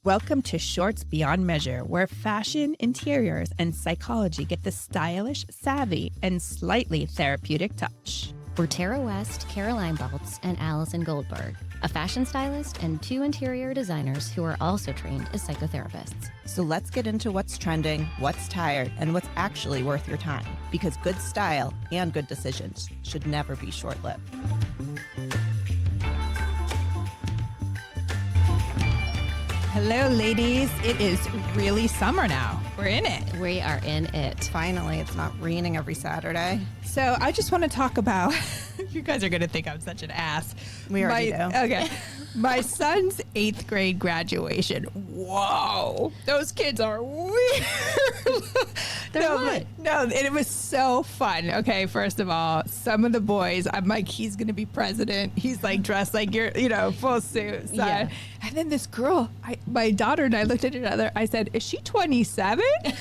Welcome to Shorts Beyond Measure, where fashion, interiors, and psychology get the stylish, savvy, and slightly therapeutic touch. We're Tara West, Caroline Baltz, and Allison Goldberg, a fashion stylist and two interior designers who are also trained as psychotherapists. So let's get into what's trending, what's tired, and what's actually worth your time. Because good style and good decisions should never be short-lived. Hello, ladies. It is really summer now. We're in it. We are in it. Finally, it's not raining every Saturday. So I just want to talk about, you guys are going to think I'm such an ass. We already do. Okay. My son's 8th grade graduation. Whoa. Those kids are weird. No, it was so fun. Okay, first of all, some of the boys, I'm like, he's going to be president. He's like dressed like full suit. So. Yeah. And then this girl, my daughter and I looked at each other. I said, is she 27? Like,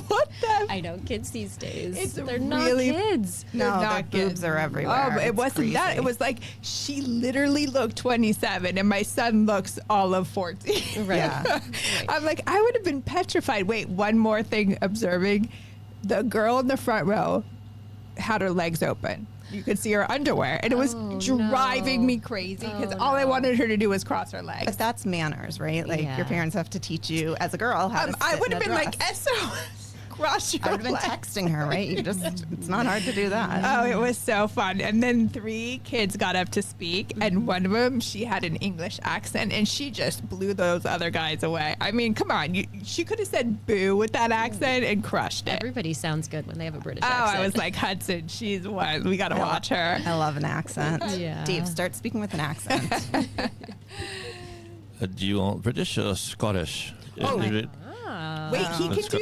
what the? I know kids these days. really, They're not kids. No, They're their not boobs kids. are everywhere. Oh, but it It's wasn't crazy. that. It was like she literally looked 27 and my son looks all of 14. Right. Yeah. Right. I'm like, I would have been petrified. Wait, one more thing observing. The girl in the front row had her legs open. You could see her underwear. And it was driving me crazy because all I wanted her to do was cross her legs. But that's manners, right? Like, Yeah. your parents have to teach you as a girl how to sit I would in have a been dress. like, SOS, cross your I would have been legs. texting her, right? It's not hard to do that. Oh, it was so fun. And then 3 kids got up to speak, and one of them, she had an English accent, and she just blew those other guys away. I mean, come on. She could have said boo with that accent and crushed it. Everybody sounds good when they have a British Oh, accent. I was like, Hudson, she's one. We got to watch her. I love an accent. Yeah. Dave, start speaking with an accent. Do you want British or Scottish? Oh. Is it- Wait, he Let's can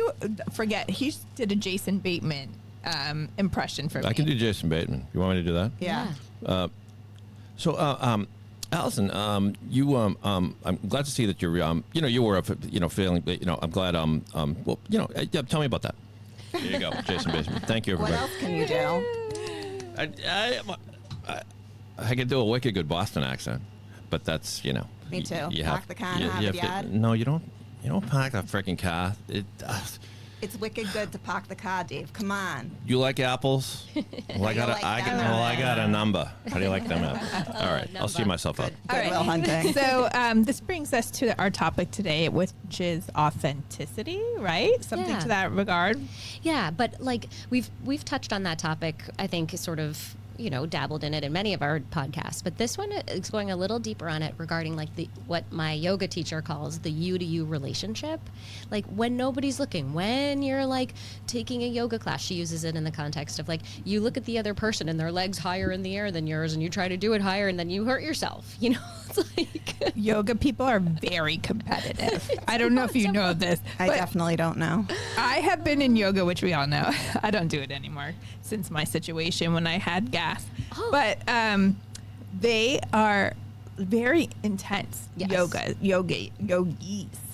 forget, he did a Jason Bateman impression for me. I can do Jason Bateman. You want me to do that? Yeah. Allison, I'm glad to see that you're, you were, feeling, I'm glad, tell me about that. There you go, Jason Bateman. Thank you, What everybody. else can you do? I could do a wicked good Boston accent, but that's, Me too. You Park the car and have the ad. No, you don't park the freaking car. It's wicked good to park the car, Dave. Come on. You like apples? Well, I got a number. How do you like them apples? All right, I'll see myself out. Goodwill hunting. So this brings us to our topic today, which is authenticity, right? Something Yeah. to that regard. Yeah, but like we've touched on that topic, I think, sort of, dabbled in it in many of our podcasts. But this one is going a little deeper on it regarding like what my yoga teacher calls the you to you relationship. Like when nobody's looking, when you're like taking a yoga class, she uses it in the context of like you look at the other person and their legs higher in the air than yours and you try to do it higher and then you hurt yourself. It's like Yoga people are very competitive. I don't know if you know this. I but definitely don't know. I have been in yoga, which we all know. I don't do it anymore since my situation when I had gas. Oh. But they are very intense Yes. yogis.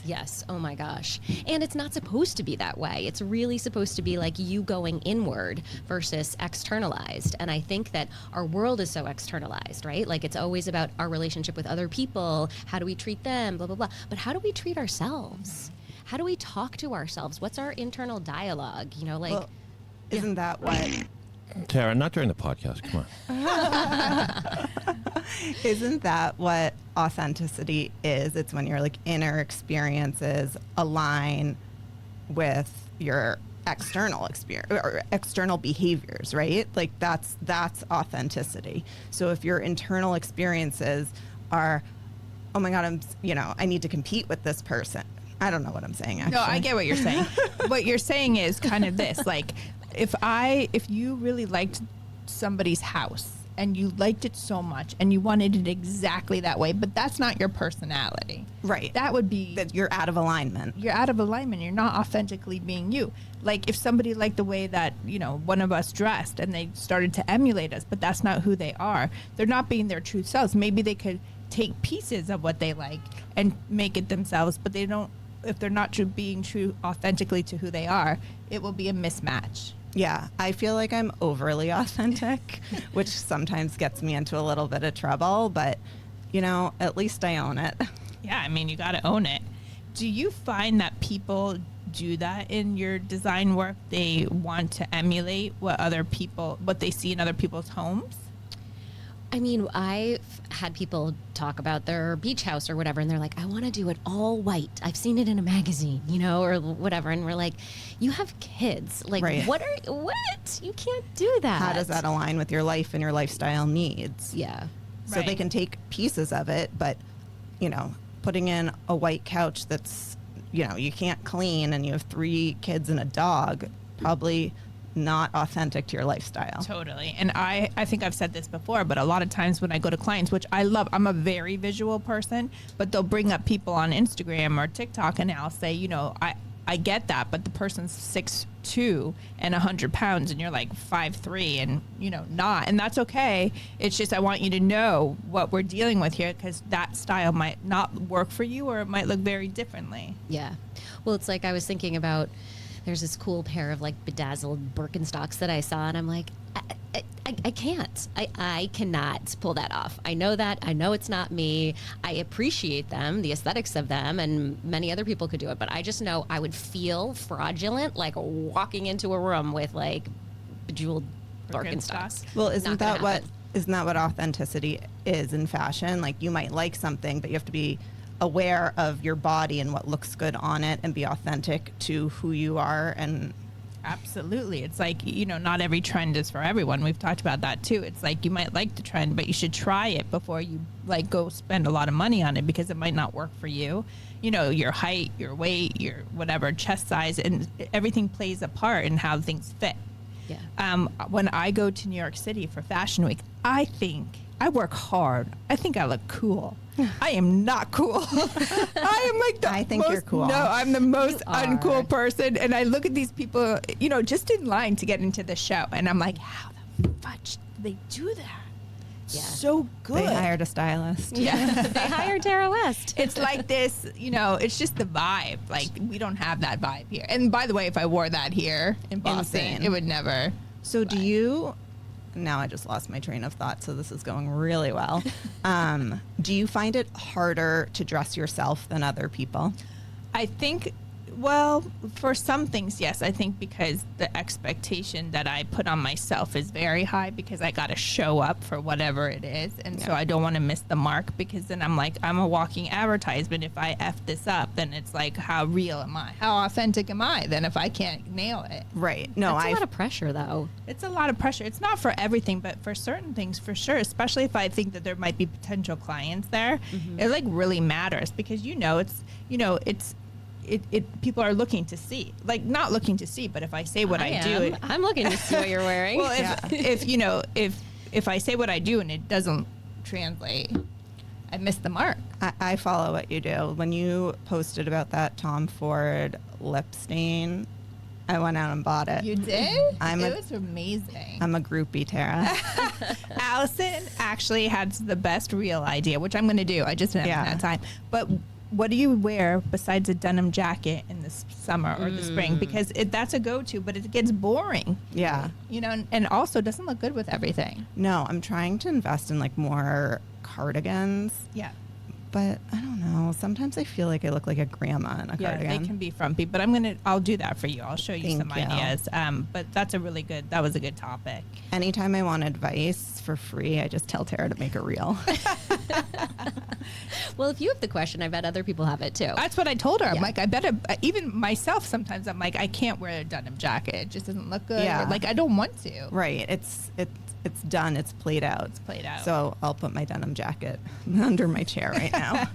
Yes. Oh my gosh. And it's not supposed to be that way. It's really supposed to be like you going inward versus externalized. And I think that our world is so externalized, right? Like it's always about our relationship with other people. How do we treat them? Blah, blah, blah. But how do we treat ourselves? How do we talk to ourselves? What's our internal dialogue? Well, isn't that what? Tara, not during the podcast. Come on. Isn't that what authenticity is? It's when your like inner experiences align with your external experience or external behaviors, right? Like that's authenticity. So if your internal experiences are, oh my God, I need to compete with this person. I don't know what I'm saying, actually. No, I get what you're saying. What you're saying is kind of this, like if you really liked somebody's house and you liked it so much and you wanted it exactly that way, but that's not your personality. Right. That would be That you're out of alignment. you're out of alignment. You're not authentically being you. Like if somebody liked the way that, one of us dressed and they started to emulate us, but that's not who they are. They're not being their true selves. Maybe they could take pieces of what they like and make it themselves, but they don't, if they're not being true authentically to who they are, it will be a mismatch. Yeah, I feel like I'm overly authentic, which sometimes gets me into a little bit of trouble, but, at least I own it. Yeah, I mean, you got to own it. Do you find that people do that in your design work? They want to emulate what they see in other people's homes? I mean, I've had people talk about their beach house or whatever, and they're like, I want to do it all white. I've seen it in a magazine, or whatever. And we're like, you have kids. Like, Right. what? You can't do that. How does that align with your life and your lifestyle needs? Yeah. So they Right. can take pieces of it, but, putting in a white couch that's, you can't clean and you have 3 kids and a dog, probably not authentic to your lifestyle. Totally. And I think I've said this before, but a lot of times when I go to clients, which I love, I'm a very visual person, but they'll bring up people on Instagram or TikTok and I'll say, I get that, but the person's 6'2" and 100 pounds and you're like 5'3" and, not. And that's okay. It's just I want you to know what we're dealing with here because that style might not work for you or it might look very differently. Yeah. Well, it's like I was thinking about, there's this cool pair of like bedazzled Birkenstocks that I saw, and I'm like, I can't. I cannot pull that off. I know that. I know it's not me. I appreciate them, the aesthetics of them, and many other people could do it, but I just know I would feel fraudulent, like walking into a room with like bejeweled Birkenstocks. Well, Not isn't gonna that happen. what authenticity is in fashion? Like you might like something, but you have to be aware of your body and what looks good on it and be authentic to who you are. And Absolutely. It's like, not every trend is for everyone. We've talked about that too. It's like you might like the trend, but you should try it before you like go spend a lot of money on it because it might not work for you. Your height, your weight, your whatever, chest size, and everything plays a part in how things fit. Yeah. When I go to New York City for Fashion Week, I think I work hard. I think I look cool. I am not cool. I am like I think you're cool. No, I'm the most You are. uncool person. And I look at these people, just in line to get into the show. And I'm like, how the fudge do they do that? Yeah. So good. they hired a stylist. Yeah. They hired Tara West. It's like this, it's just the vibe. Like, we don't have that vibe here. And by the way, if I wore that here in Boston, Insane. it would never. So do you, now I just lost my train of thought, so this is going really well. Do you find it harder to dress yourself than other people? I think, well, for some things, yes. I think because the expectation that I put on myself is very high because I got to show up for whatever it is. And so I don't want to miss the mark because then I'm like, I'm a walking advertisement. If I F this up, then it's like, how real am I? How authentic am I then if I can't nail it? Right. No, That's a lot of pressure, though. It's a lot of pressure. It's not for everything, but for certain things, for sure, especially if I think that there might be potential clients there, it like really matters because, people are looking to see, like not looking to see, but if I say what I do, I'm looking to see what you're wearing. well, if I say what I do and it doesn't translate, I miss the mark. I follow what you do. When you posted about that Tom Ford lip stain, I went out and bought it. You did? It was amazing. I'm a groupie, Tara. Allison actually had the best real idea, which I'm going to do. I just didn't have time. But what do you wear besides a denim jacket in the summer or the spring? Because that's a go-to, but it gets boring. Yeah. And also doesn't look good with everything. No, I'm trying to invest in like more cardigans. Yeah. But I don't know. Sometimes I feel like I look like a grandma in a Yeah, cardigan. they can be frumpy, but I'll do that for you. I'll show you some Thank you. ideas. But that was a good topic. Anytime I want advice for free, I just tell Tara to make a reel. Well, if you have the question, I bet other people have it too. That's what I told her. I'm Yeah. like, I bet even myself sometimes I'm like, I can't wear a denim jacket. It just doesn't look good. Yeah. Or, like I don't want to. Right. It's done. It's played out. It's played out. So I'll put my denim jacket under my chair right now.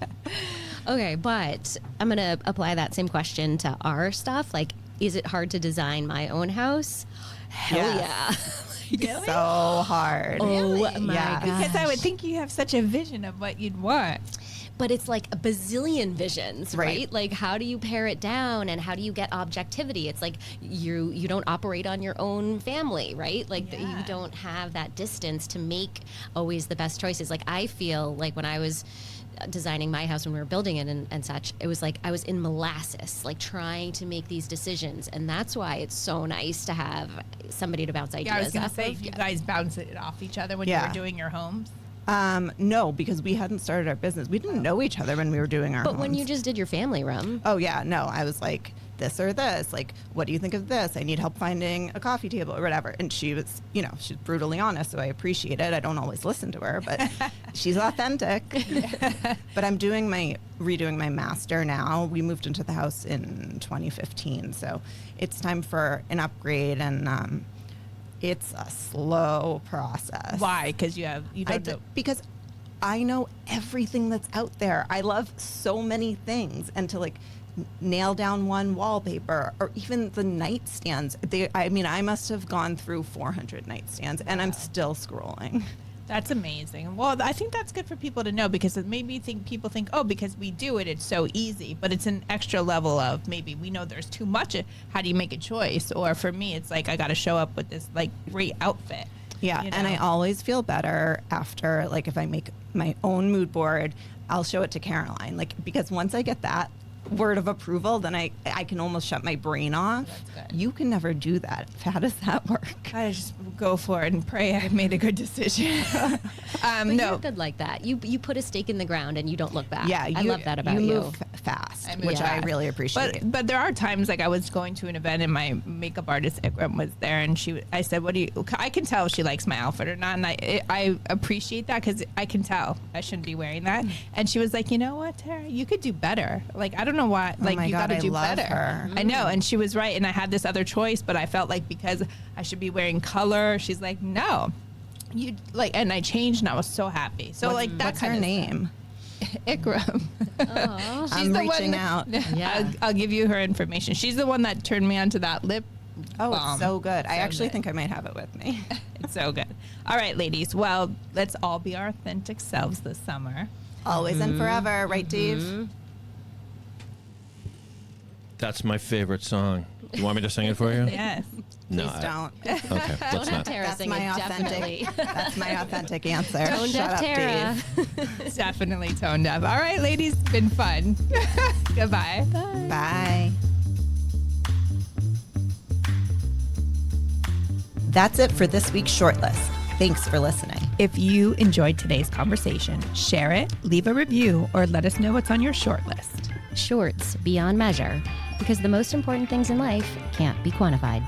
Okay, but I'm going to apply that same question to our stuff. Like, is it hard to design my own house? Hell Yes. Really? So hard. Oh Really? my Yeah. gosh. Because I would think you have such a vision of what you'd want. But it's like a bazillion visions, right? Right. Like, how do you pare it down and how do you get objectivity? It's like you don't operate on your own family, right? Like Yeah. you don't have that distance to make always the best choices. Like, I feel like when I was designing my house when we were building it and such, it was like I was in molasses, like trying to make these decisions. And that's why it's so nice to have somebody to bounce ideas Yeah, I was going to off say, of. you guys bounce it off each other when you Yeah. were doing your homes. No, because we hadn't started our business. We didn't know each other when we were doing our But when you homes. just did your family room, Oh, yeah. No, I was like, this or this. Like, what do you think of this? I need help finding a coffee table or whatever. And she was, she's brutally honest, so I appreciate it. I don't always listen to her, but she's authentic. But I'm redoing my master now. We moved into the house in 2015, so it's time for an upgrade, and it's a slow process. Why? Because you don't know. Because I know everything that's out there. I love so many things, and to nail down one wallpaper or even the nightstands. I must have gone through 400 nightstands, and I'm still scrolling. That's amazing. Well, I think that's good for people to know, because it made me think people think, oh, because we do it, it's so easy. But it's an extra level of maybe we know there's too much. How do you make a choice? Or for me, it's like I got to show up with this great outfit. Yeah, you know? and I always feel better after, if I make my own mood board, I'll show it to Caroline. Because once I get that word of approval, then I can almost shut my brain off. That's good. You can never do that. How does that work? I just go for it and pray I made a good decision. but No. you're good like that. You put a stake in the ground and you don't look back. Yeah, I love that about you. You move fast, I move which I fast. really appreciate. But there are times I was going to an event and my makeup artist was there, and I said, "What do you?" I can tell if she likes my outfit or not, and I appreciate that, because I can tell I shouldn't be wearing that. And she was like, "You know what, Tara? You could do better. I don't know why. Oh my you God, got to I do love better." her. I know, and she was right. And I had this other choice, but I felt like because I should be wearing color, she's like, "No." And I changed, and I was so happy. So that What's kind her of name? Ikram. Aw. She's I'm the reaching one out. Yeah. I'll give you her information. She's the one that turned me onto that lip Oh, balm. it's so good. I So actually good. think I might have it with me. It's so good. All right, ladies. Well, let's all be our authentic selves this summer. Always and forever, right, Dave? Mm-hmm. That's my favorite song. Do you want me to sing it for you? Yes. No. Please don't. Okay, Don't let's have not. Tara That's sing my it, authentic. definitely. That's my authentic answer. Tone Shut deaf up, Tara. Dave. It's definitely tone deaf. All right, ladies. Been fun. Goodbye. Bye. That's it for this week's shortlist. Thanks for listening. If you enjoyed today's conversation, share it, leave a review, or let us know what's on your short list. Shorts beyond measure, because the most important things in life can't be quantified.